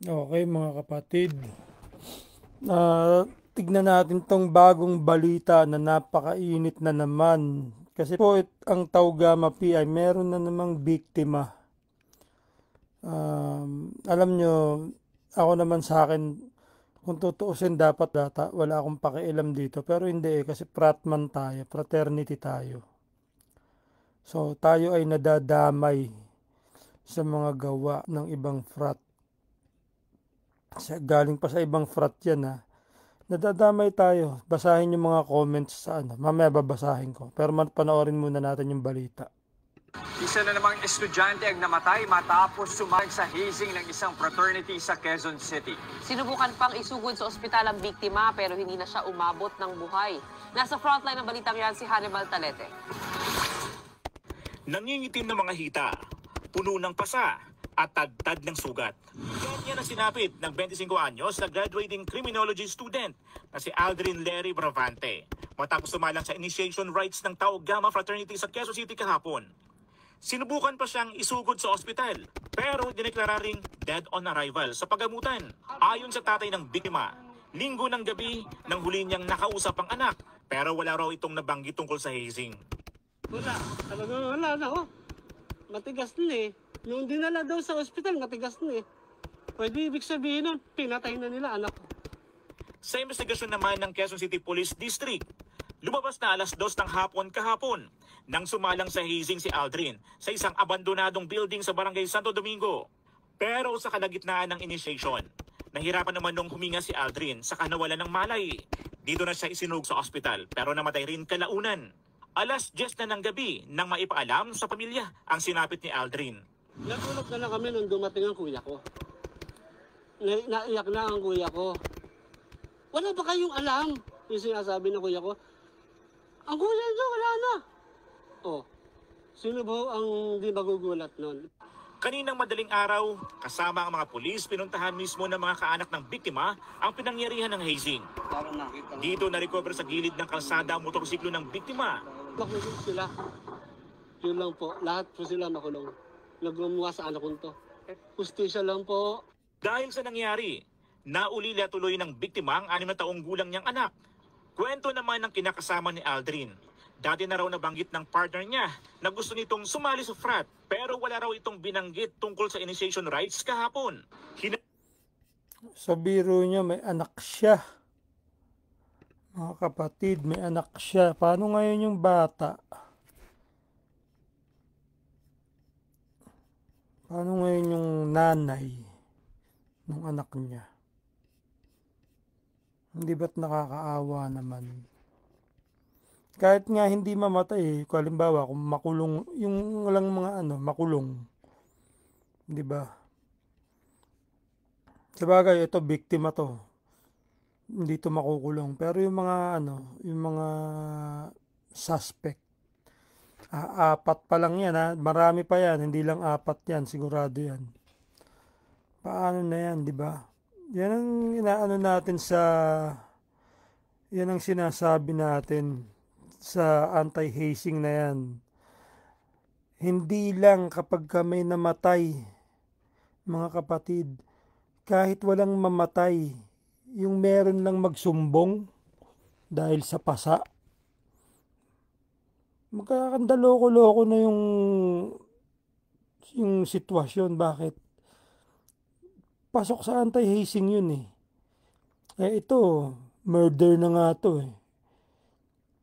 Okay mga kapatid, tignan natin tong bagong balita na napakainit na naman. Kasi po ang Taugama P ay meron na namang biktima. Alam nyo, ako naman sa akin, kung tutuusin dapat data, wala akong pakialam dito. Pero hindi kasi fratman tayo, fraternity tayo. So tayo ay nadadamay sa mga gawa ng ibang frat. Galing pa sa ibang frat yan ha. Nadadamay tayo. Basahin yung mga comments sa ano. Mamaya babasahin ko. Pero panoorin muna natin yung balita. Isa na namang estudyante ang namatay matapos sumag sa hazing ng isang fraternity sa Quezon City. Sinubukan pang isugod sa ospital ang biktima pero hindi na siya umabot ng buhay. Nasa frontline ng balitang yan si Hannibal Talete. Nangingitim ng mga hita, puno ng pasa at tagtad ng sugat. Ganyan ang sinapit ng 25 anyos na graduating criminology student na si Aldrin Lery Bravante matapos sumalang sa initiation rites ng Tau Gamma Fraternity sa Quezon City kahapon. Sinubukan pa siyang isugod sa ospital pero dineklara ring dead on arrival sa pagamutan. Ayon sa tatay ng biktima, linggo ng gabi nang huli niyang nakausap ang anak pero wala raw itong nabanggit tungkol sa hazing. Wala, talagang wala na oh. Matigas na eh. Yung dinala daw sa ospital, matigas na eh. Pwede ibig sabihin nun, pinatay na nila anak ko. Sa investigasyon naman ng Quezon City Police District, lumabas na alas 2 ng hapon kahapon nang sumalang sa hazing si Aldrin sa isang abandonadong building sa Barangay Santo Domingo. Pero sa kalagitnaan ng initiation, nahirapan naman nung huminga si Aldrin sa kanawalan ng malay. Dito na siya isinug sa ospital pero namatay rin kalaunan. Alas 10 na ng gabi nang maipaalam sa pamilya ang sinapit ni Aldrin. Nagulog na lang kami nung dumating ang kuya ko. Naiyak na ang kuya ko. Wala ba kayong alam? Yung sinasabi ng kuya ko. Ang kuya nyo, wala na. Oh, sino ba ang di magugulat nun? Kaninang madaling araw, kasama ang mga pulis, pinuntahan mismo ng mga kaanak ng biktima ang pinangyarihan ng hazing. Dito na-recover sa gilid ng kalsada ang motorsiklo ng biktima. Makulong sila. Yun lang po. Lahat po sila makulong. Nagmumuha sa anak ko to. Justisya lang po. Dahil sa nangyari, naulila tuloy ng biktima ang 6 na taong gulang niyang anak. Kwento naman ng kinakasama ni Aldrin. Dati na raw nabanggit ng partner niya na gusto nitong sumali sa frat pero wala raw itong binanggit tungkol sa initiation rites kahapon. Sa biro niya may anak siya. Mga kapatid, may anak siya. Paano ngayon yung bata? Paano ngayon yung nanay ng anak niya? Hindi ba't nakakaawa naman? Kahit nga hindi mamatay, kung halimbawa kung makulong, yung walang mga makulong. 'Di ba? Sabagay, ito biktima to. Hindi to makukulong. Pero yung mga yung mga suspect, apat pa lang yan ha. Marami pa yan, hindi lang apat yan, sigurado yan. Paano na yan, 'di ba? Yan ang inaano natin yan ang sinasabi natin sa anti-hazing na yan. Hindi lang kapag may namatay, mga kapatid, kahit walang mamatay, yung meron lang magsumbong dahil sa pasa, magkakandaloko-loko na yung sitwasyon. Bakit? Pasok sa anti-hazing yun eh. Ito, murder na nga to eh.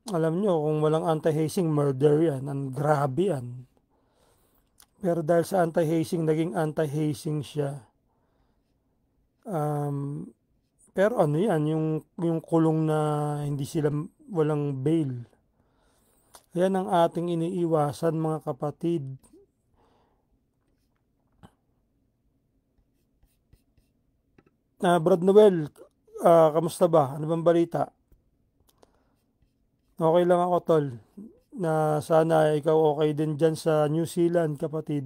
Alam nyo, kung walang anti-hazing, murder yan. Ang grabe yan. Pero dahil sa anti-hazing, naging anti-hazing siya. Pero ano yan, yung kulong na hindi sila walang bail. Yan ang ating iniiwasan, mga kapatid. Brad Noel, kamusta ba? Ano bang balita? Okay lang ako, tol. Na sana ikaw okay din dyan sa New Zealand, kapatid.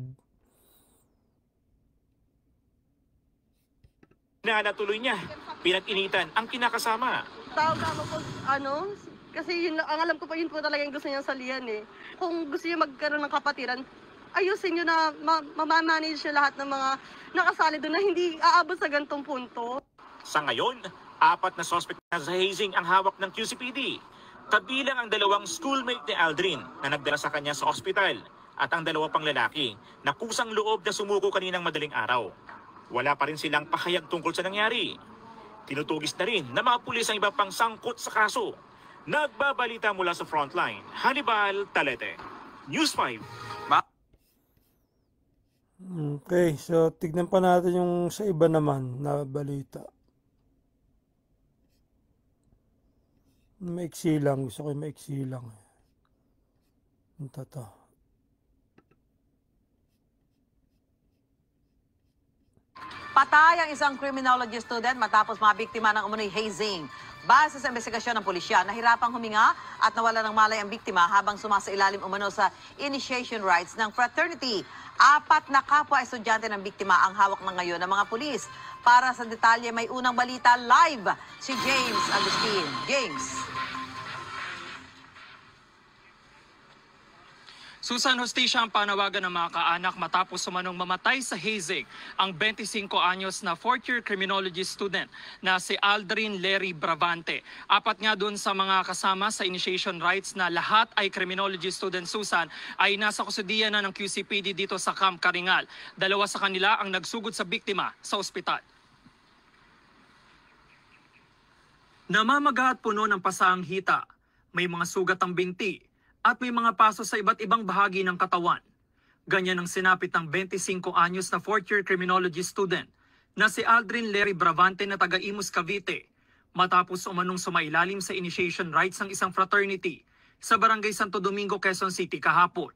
Natuloy niya, pinag-initan ang kinakasama. Tama po, kasi yun, ang alam ko pa yun po talaga yung gusto niyang salihan eh. Kung gusto niya magkaroon ng kapatiran, ayusin nyo na ma-manage nyo lahat ng mga nakasali doon na hindi aabot sa gantong punto. Sa ngayon, 4 na suspect na sa hazing ang hawak ng QCPD. Kabilang ang 2 schoolmate ni Aldrin na nagdala sa kanya sa ospital at ang 2 pang lalaki na kusang loob na sumuko kaninang madaling araw. Wala pa rin silang pahayag tungkol sa nangyari. Tinutugis na rin na mga pulis ang iba pang sangkot sa kaso. Nagbabalita mula sa frontline, Hannibal Talete, News 5. Okay, so tignan pa natin yung sa iba naman na balita. Maiksi lang, gusto ko yung maiksi lang. Ito to. Patay ang isang criminology student matapos mabiktima ng umunoy hazing. Base sa investigasyon ng pulisya, nahirapang huminga at nawala ng malay ang biktima habang sumasailalim umano sa initiation rites ng fraternity. 4 na kapwa estudyante ng biktima ang hawak na ngayon ng mga pulis. Para sa detalye, may unang balita live si James Agustin. James. Susan, hustisya ang panawagan ng mga kaanak matapos sumanong mamatay sa hazing ang 25 anyos na 4th-year criminology student na si Aldrin Lery Bravante. 4 nga doon sa mga kasama sa initiation rites na lahat ay criminology student, Susan, ay nasa kusudian na ng QCPD dito sa Camp Karingal. 2 sa kanila ang nagsugod sa biktima sa ospital. Namamaga at puno ng pasa ang hita. May mga sugat ang binti at may mga paso sa iba't ibang bahagi ng katawan. Ganyan ang sinapit ng 25 anyos na 4th-year criminology student na si Aldrin Lery Bravante na taga Imus, Cavite, matapos umanong sumailalim sa initiation rites ng isang fraternity sa Barangay Santo Domingo, Quezon City kahapon.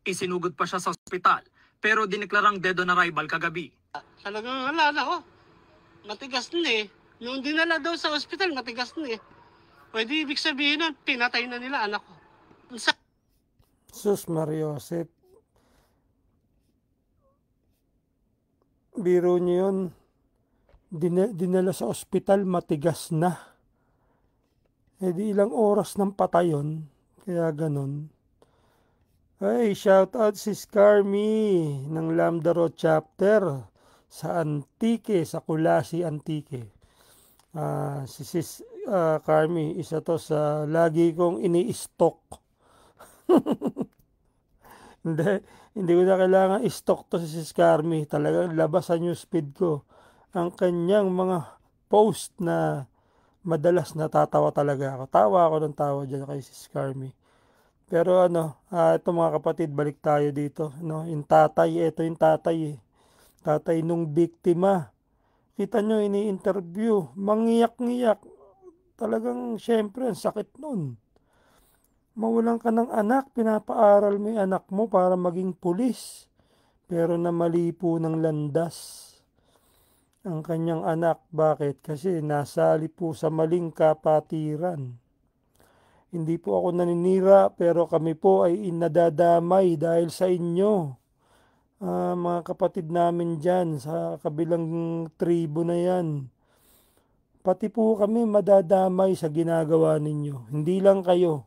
Isinugod pa siya sa ospital pero dineklarang dead on arrival kagabi. Talagang alala ko, matigas na eh. Yung dinala daw sa ospital, matigas na eh. Pwede ibig sabihin nun, pinatay na nila anak ko. Sus Mariosep. Biro niyo yun. Dinala sa ospital, matigas na. Eh di ilang oras ng patay yun. Kaya ganun. Ay, shout out si Carmi ng Lambda Road Chapter sa Antique, sa Kulasi Antique. Si Sis Carmi, isa to sa lagi kong ini-stock. Hindi ko na kailangan i-stock to si Sis Carmi. Talagang labas sa newsfeed ko ang kanyang mga post na madalas natatawa talaga ako. Tawa ako ng tawa dyan kay Sis Carmi. Pero ito mga kapatid, balik tayo dito. Yung tatay, ito yung tatay eh. Tatay nung biktima. Kita nyo, ini-interview. Mangiyak-ngiyak. Talagang syempre, ang sakit nun. Mawalan ka ng anak, pinapaaral mo yung anak mo para maging pulis. Pero namali po ng landas ang kanyang anak. Bakit? Kasi nasali po sa maling kapatiran. Hindi po ako naninira pero kami po ay nadadamay dahil sa inyo. Mga kapatid namin dyan sa kabilang tribo na yan. Pati po kami madadamay sa ginagawa ninyo. Hindi lang kayo.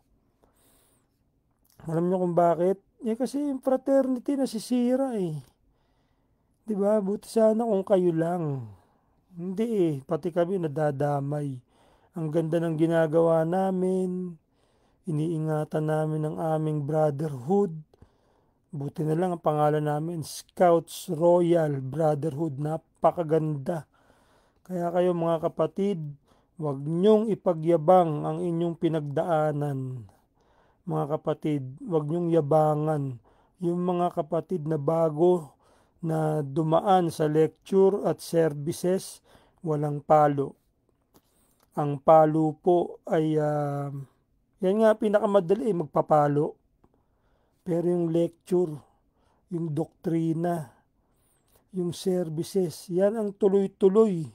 Alam niyo kung bakit? Kasi yung fraternity nasisira eh. Diba? Buti sana kung kayo lang. Hindi eh. Pati kami nadadamay. Ang ganda ng ginagawa namin. Iniingatan namin ang aming brotherhood. Buti na lang ang pangalan namin, Scouts Royal Brotherhood. Napakaganda. Kaya kayo mga kapatid, huwag niyong ipagyabang ang inyong pinagdaanan. Mga kapatid, huwag niyong yabangan yung mga kapatid na bago na dumaan sa lecture at services, walang palo. Ang palo po ay, yan nga pinakamadali, magpapalo. Pero yung lecture, yung doktrina, yung services, yan ang tuloy-tuloy.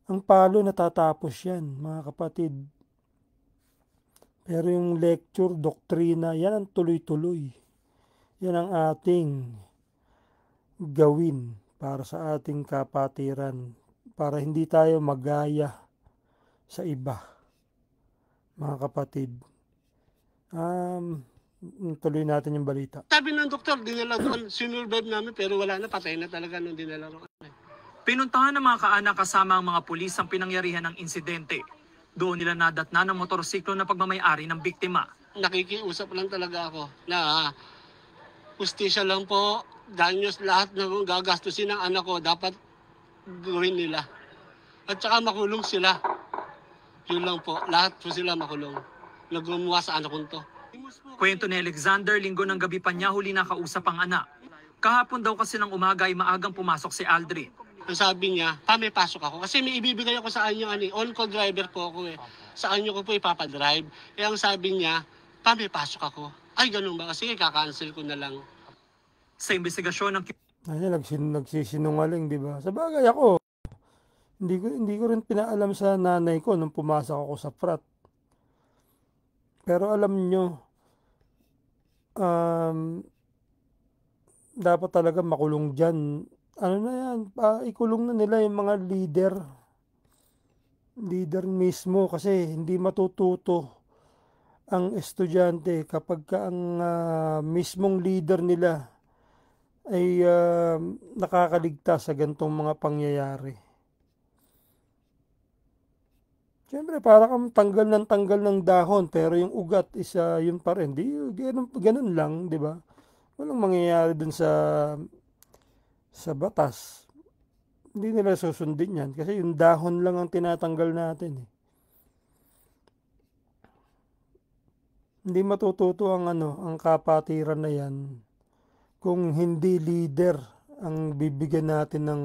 Ang palo natatapos yan, mga kapatid. Pero yung lecture, doktrina, yan ang tuloy-tuloy. Yan ang ating gawin para sa ating kapatiran. Para hindi tayo magaya sa iba. Mga kapatid. Tuloy natin yung balita. Sabi ng doktor, dinala doon, sinurvive namin pero wala na, patay na talaga nung dinala doon. Pinuntahan ng mga kaanak kasama ang mga pulis ang pinangyarihan ng insidente. Doon nila nadatna ng motorsiklo na pagmamayari ng biktima. Nakikiusap lang talaga ako na hustisya lang po, danyos lahat na gagastusin ng anak ko, dapat gawin nila. At saka makulong sila. Yun lang po, lahat po sila makulong. Nagumuha sa anak ko to. Kwento ni Alexander, linggo ng gabi pa niya huli nakausap ang anak. Kahapon daw kasi ng umaga ay maagang pumasok si Aldrin. Ang sabi niya, may pasok ako. Kasi may ibibigay ako sa kanya, on-call driver po ako eh. Sa kanya ko po ipapadrive. Kaya ang sabi niya, may pasok ako. Ay, ganun ba? Kasi kaka-cancel ko na lang. Sa investigasyon ng Ay, nagsisinungaling, di ba? Sa bagay ako, hindi ko rin pinaalam sa nanay ko nung pumasok ako sa frat. Pero alam nyo, dapat talaga makulong dyan. Ano na yan, ikulong na nila yung mga leader mismo, kasi hindi matututo ang estudyante kapag ang mismong leader nila ay nakakaligtas sa gantong mga pangyayari. Siyempre, para kang tanggal ng dahon, pero yung ugat is yun pa rin. Ganun lang, di ba? Walang mangyayari dun sa batas. Hindi nila susundin yan kasi yung dahon lang ang tinatanggal natin. Hindi matututo ang kapatiran na yan kung hindi leader ang bibigyan natin ng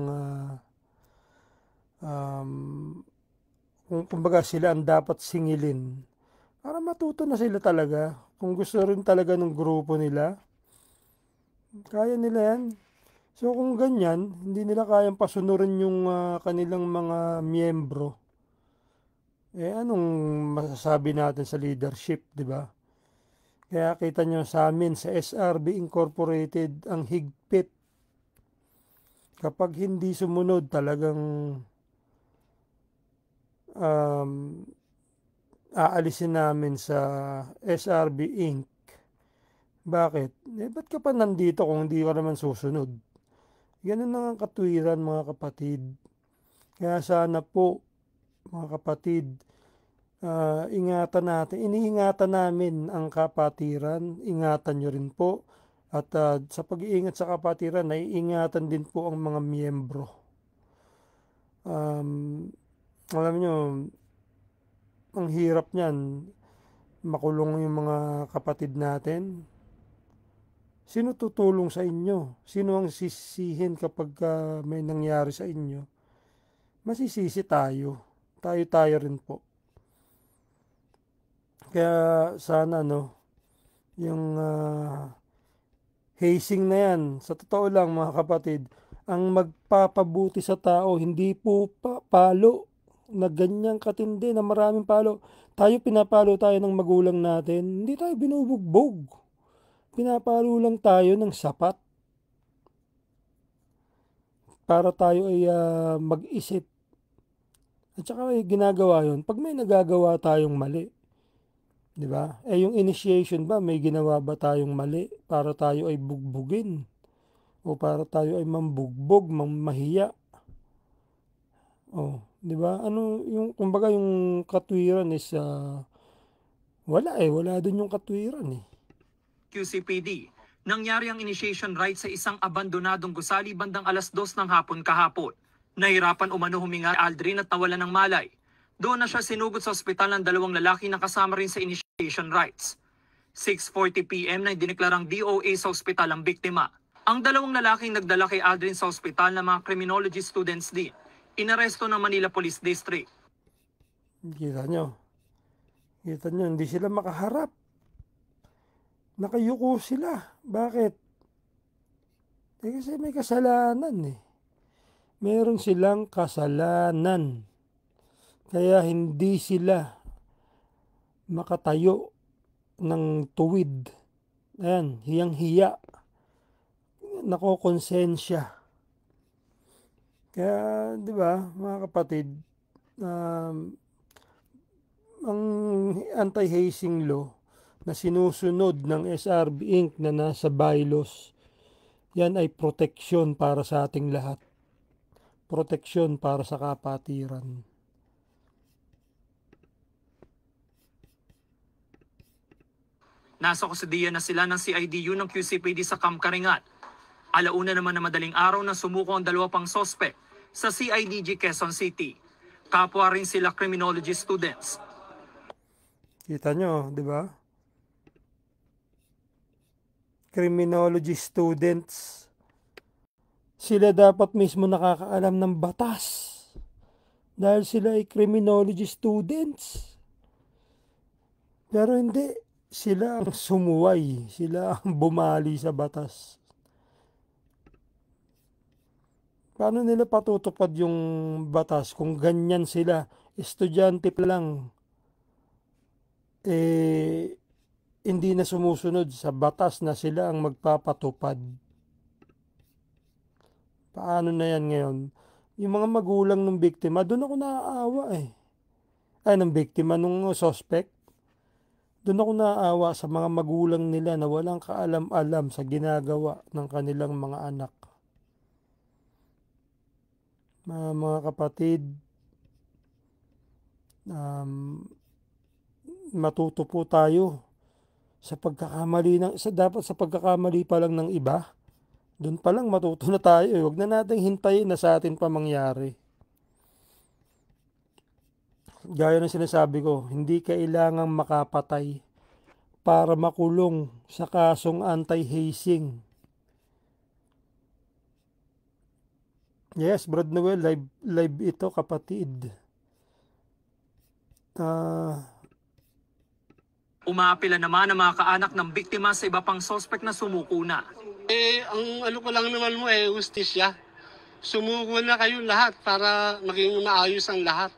kumbaga sila ang dapat singilin para matuto na sila talaga. Kung gusto rin talaga ng grupo nila, kaya nila yan. So kung ganyan, hindi nila kayang pasunurin yung kanilang mga miyembro, anong masasabi natin sa leadership, di ba? Kaya kita nyo sa amin, sa SRB Incorporated, ang higpit. Kapag hindi sumunod, talagang aalisin namin sa SRB Inc. Bakit? Ba't ka pa nandito kung hindi ka naman susunod? Ganun na ang katwiran, mga kapatid. Kaya sana po, mga kapatid, iniingatan namin ang kapatiran, ingatan nyo rin po. At sa pag-iingat sa kapatiran, naiingatan din po ang mga miyembro. Alam nyo, ang hirap niyan, makulong yung mga kapatid natin. Sino tutulong sa inyo? Sino ang sisihin kapag may nangyari sa inyo? Masisisi tayo. Tayo rin po. Kaya sana yung hazing na yan, sa totoo lang mga kapatid, ang magpapabuti sa tao, hindi po palo na ganyang katindi na maraming palo. Tayo pinapalo tayo ng magulang natin, hindi tayo binubugbog. Pinapalo lang tayo ng sapat para tayo ay mag-isip. At saka ginagawa yun pag may nagagawa tayong mali. Di ba? Yung initiation ba, may ginawa ba tayong mali para tayo ay bugbugin? O para tayo ay mambugbog, mahiya? Di ba? Kumbaga yung katwiran is wala dun yung katwiran QCPD. Nangyari ang initiation rites sa isang abandonadong gusali bandang 2:00 ng hapon kahapon. Nahirapan umano huminga Aldrin at nawalan ng malay. Doon na siya sinugod sa ospital ng 2 lalaki na kasama rin sa initiation rites. 6:40 PM na dineklarang DOA sa ospital ang biktima. Ang 2 lalaking nagdala kay Aldrin sa ospital na mga criminology students din. Inaresto ng Manila Police District. Kita nyo, hindi sila makaharap. Nakayuko sila. Bakit? Kasi may kasalanan Meron silang kasalanan. Kaya hindi sila makatayo ng tuwid. Ayan, hiyang-hiya. Nakokonsensya. Kaya, di ba, mga kapatid, ang anti-hazing law, na sinusunod ng SRB Inc. na nasa bylaws, yan ay proteksyon para sa ating lahat. Proteksyon para sa kapatiran. Nasa kusodiya na sila ng CIDU ng QCPD sa Camp Karingal. Alauna naman na madaling araw na sumuko ang 2 pang sospek sa CIDG Quezon City. Kapwa rin sila criminology students. Kita nyo, di ba? Criminology students. Sila dapat mismo nakakaalam ng batas. Dahil sila ay criminology students. Pero hindi. Sila ang sumuway. Sila ang bumali sa batas. Paano nila patutupad yung batas kung ganyan sila? Estudyante pa lang. Hindi na sumusunod sa batas na sila ang magpapatupad. Paano na yan ngayon? Yung mga magulang ng biktima, doon ako naaawa ng biktima, nung suspect. Doon ako naaawa sa mga magulang nila na walang kaalam-alam sa ginagawa ng kanilang mga anak. Mga kapatid, matuto po tayo sa pagkakamali dapat sa pagkakamali pa lang ng iba. Doon pa lang matuto na tayo. Huwag na nating hintayin na sa atin pa mangyari. Gaya ng sinasabi ko, hindi kailangang makapatay para makulong sa kasong anti-hazing. Yes, Brad Noel, live ito, kapatid. Umaapila naman ang mga kaanak ng biktima sa iba pang sospek na sumuko na. Ang ano ko lang naman mo hustisya. Sumuko na kayo lahat para maging maayos ang lahat.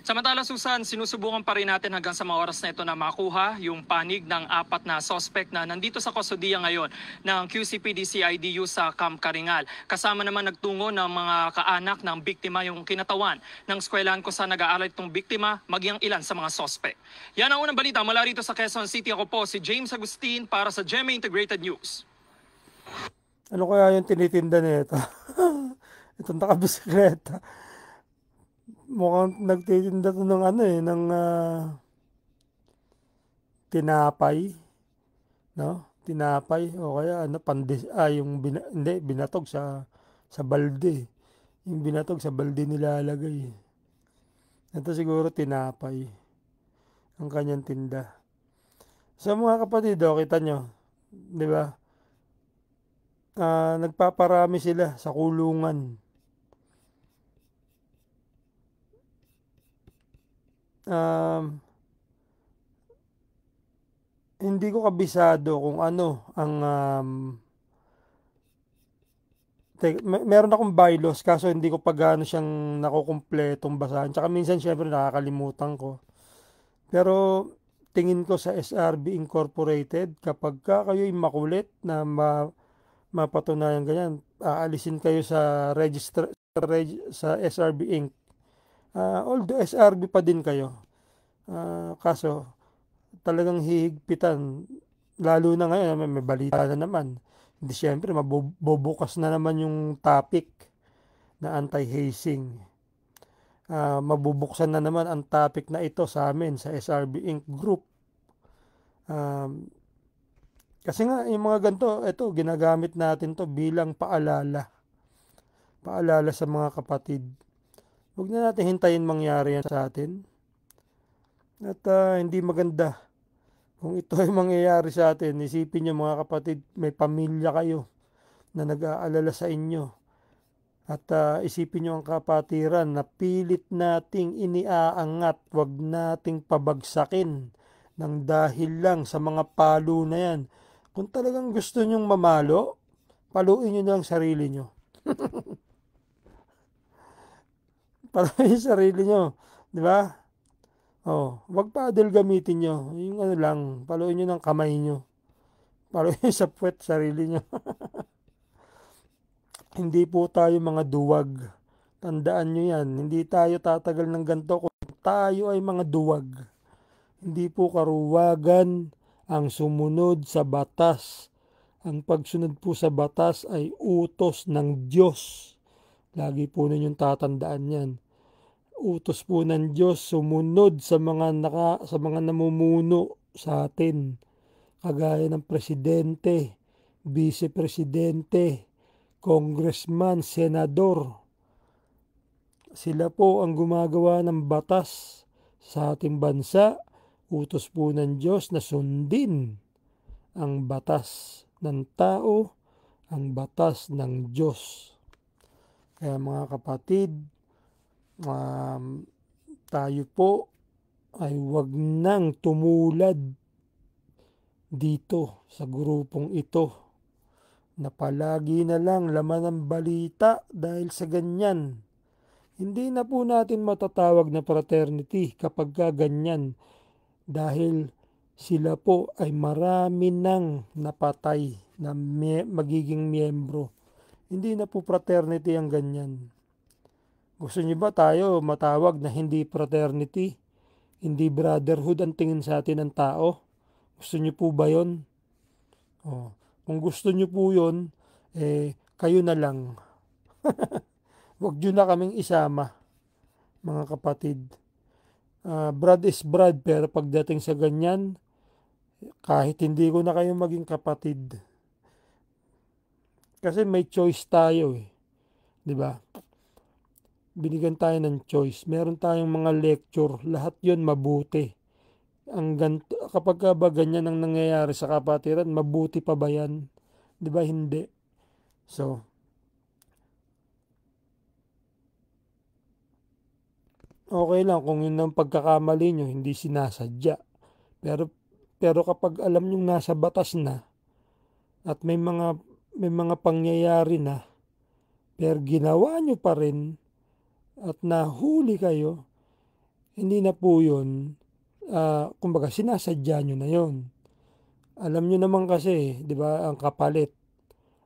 Samantala, Susan, sinusubukan pa rin natin hanggang sa mga oras na ito na makuha yung panig ng 4 na suspect na nandito sa kustodiya ngayon ng QCPD CIDU sa Camp Karingal. Kasama naman nagtungo ng mga kaanak ng biktima yung kinatawan ng eskwelahan kung saan nag-aaral itong biktima, maging ilan sa mga suspect. Yan ang unang balita mula rito sa Quezon City. Ako po si James Agustin para sa GMA Integrated News. Ano kaya yung tinitinda nito? Itong nakabisikleta. Mukhang nagtitinda to ng tinapay, no? Tinapay o kaya binatog sa balde. Yung binatog sa balde nilalagay. Ito siguro tinapay ang kanyang tinda. So mga kapatid, kita nyo, di ba? Nagpaparami sila sa kulungan. Hindi ko kabisado kung ano ang meron akong bylaws kaso hindi ko pa gaano siyang nakukumpletong basahin. Tsaka minsan syempre nakakalimutan ko. Pero tingin ko sa SRB Incorporated, kapag kayo'y makulit na mapatunayan ganyan, aalisin kayo sa sa SRB Inc. Although SRB pa din kayo, kaso talagang hihigpitan, lalo na ngayon may balita na naman, hindi siyempre mabubukas na naman yung topic na anti-hazing. Mabubuksan na naman ang topic na ito sa amin sa SRB Inc. Group. Kasi nga yung mga ganito, ito ginagamit natin to bilang paalala sa mga kapatid. Huwag na natin hintayin mangyari yan sa atin. At hindi maganda kung ito ay mangyayari sa atin. Isipin nyo mga kapatid, may pamilya kayo na nag-aalala sa inyo. At isipin nyo ang kapatiran na pilit nating iniaangat. Huwag nating pabagsakin ng dahil lang sa mga palo na yan. Kung talagang gusto nyong mamalo, paluin nyo lang sarili nyo. Paluin yung sarili nyo, di ba? Wag paddle gamitin nyo. Yung lang, paluin nyo ng kamay nyo. Paluin sa puwet sarili nyo. Hindi po tayo mga duwag Tandaan nyo yan, hindi tayo tatagal ng ganito kung tayo ay mga duwag. Hindi po karuwagan ang sumunod sa batas. Ang pagsunod po sa batas ay utos ng Diyos. Lagi po ninyong tatandaan yan. Utos po ng Diyos sumunod sa mga namumuno sa atin. Kagaya ng presidente, vice-presidente, congressman, senador. Sila po ang gumagawa ng batas sa ating bansa. Utos po ng Diyos na sundin ang batas ng tao, ang batas ng Diyos. Kaya mga kapatid, tayo po ay wag nang tumulad dito sa grupong ito na palagi na lang laman ng balita dahil sa ganyan. Hindi na po natin matatawag na fraternity kapag ganyan dahil sila po ay marami nang napatay na magiging miyembro. Hindi na po fraternity ang ganyan. Gusto niyo ba tayo matawag na hindi fraternity? Hindi brotherhood ang tingin sa atin ng tao? Gusto niyo po ba yun? Kung gusto niyo po yun, kayo na lang. Huwag nyo na kaming isama, mga kapatid. Brad is brad, pero pagdating sa ganyan, kahit hindi ko na kayo maging kapatid. Kasi may choice tayo eh. 'Di ba? Binigyan tayo ng choice. Meron tayong mga lecture, lahat 'yon mabuti. Kapag ba ganyan ang nangyayari sa kapatiran, mabuti pa ba 'yan? 'Di ba hindi? So, okay lang kung yun ang pagkakamali nyo, hindi sinasadya. Pero kapag alam nyo nasa batas na at may mga pangyayari na, pero ginawa nyo pa rin at nahuli kayo, hindi na po yun, kumbaga sinasadya nyo na yun. Alam nyo naman kasi, di ba, ang kapalit.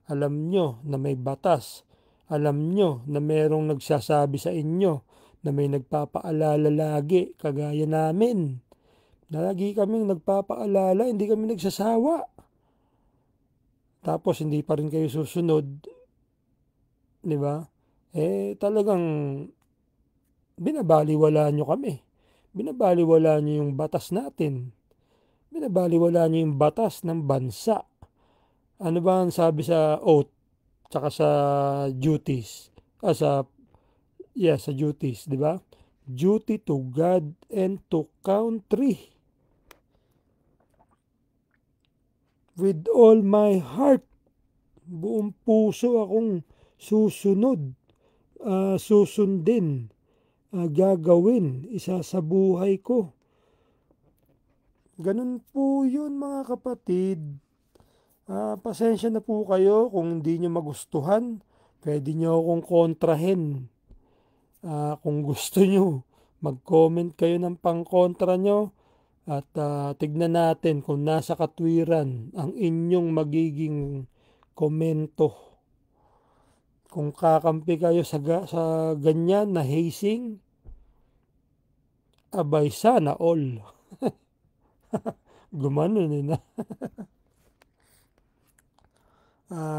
Alam nyo na may batas. Alam nyo na merong nagsasabi sa inyo na may nagpapaalala lagi, kagaya namin. Lagi kaming nagpapaalala, hindi kami nagsasawa. Tapos hindi pa rin kayo susunod. Di ba? Talagang binabaliwala nyo kami. Binabaliwala nyo yung batas natin. Binabaliwala nyo yung batas ng bansa. Ano ba ang sabi sa oath? Tsaka sa duties? Sa duties, di ba? Duty to God and to country. With all my heart, buong puso akong susunod, susundin, gagawin, isa sa buhay ko. Ganun po yun mga kapatid. Pasensya na po kayo kung hindi nyo magustuhan. Pwede nyo akong kontrahin. Kung gusto nyo, mag-comment kayo ng pang-kontra nyo at tignan natin kung nasa katwiran ang inyong magiging komento. Kung kakampi kayo sa ganyan na hazing, abay sana all. Gumanon na.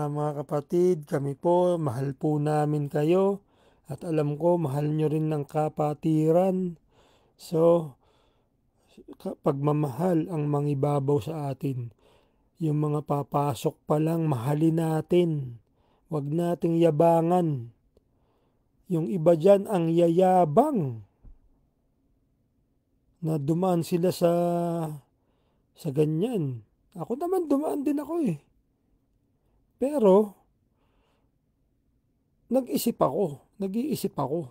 Mga kapatid, kami po, mahal po namin kayo. At alam ko, mahal nyo rin ng kapatiran. So, pagmamahal ang mangibabaw sa atin. Yung mga papasok pa lang, mahalin natin. Huwag nating yabangan. Yung iba dyan ang yayabang. Na dumaan sila sa ganyan. Ako naman dumaan din ako eh. Pero, nag-iisip ako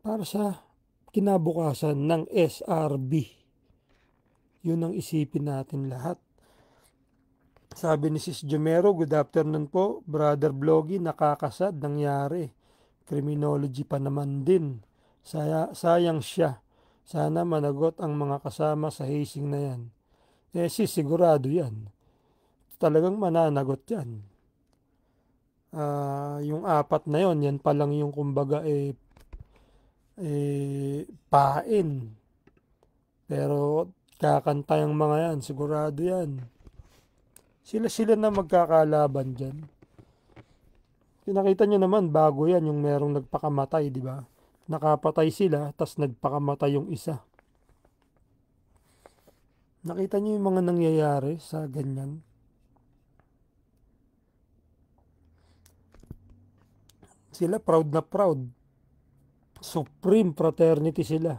para sa kinabukasan ng SRB. Yun ang isipin natin lahat. Sabi ni Sis Jomero, good afternoon po, Brother Vloggy, nakakasad, nangyari. Criminology pa naman din. Sayang siya. Sana managot ang mga kasama sa hazing na yan. Sigurado yan. Talagang mananagot yan. Yung apat na yon, yan pa lang yung kumbaga pain. Pero kakanta yung mga yan, sigurado yan. Sila na magkakalaban dyan. Pinakita nyo naman, bago yan, yung merong nagpakamatay, di ba? Nakapatay sila, tas nagpakamatay yung isa. Nakita nyo yung mga nangyayari sa ganyan? Sila proud na proud. Supreme fraternity sila.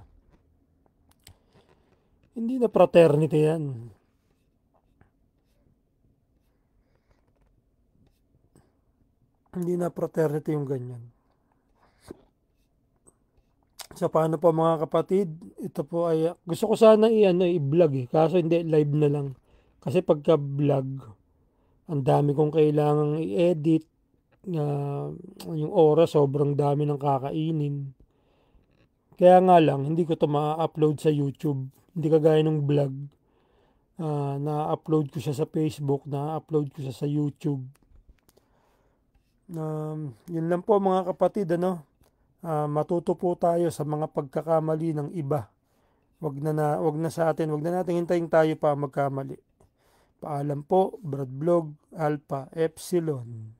Hindi na fraternity yan. Hindi na fraternity yung ganyan. So paano po mga kapatid? Ito po ay gusto ko sana i-vlog kaso hindi, live na lang. Kasi pagka vlog, ang dami kong kailangang i-edit. Yung oras sobrang dami ng kakainin. Kaya nga lang hindi ko to ma-upload sa YouTube. Hindi kagaya ng vlog. Na-upload ko siya sa Facebook, na-upload ko siya sa YouTube. Yun lang po mga kapatid, matuto po tayo sa mga pagkakamali ng iba. Wag na sa atin, wag na natin hintayin tayo pa magkamali. Paalam po, Brad Vlog, Alpha Epsilon.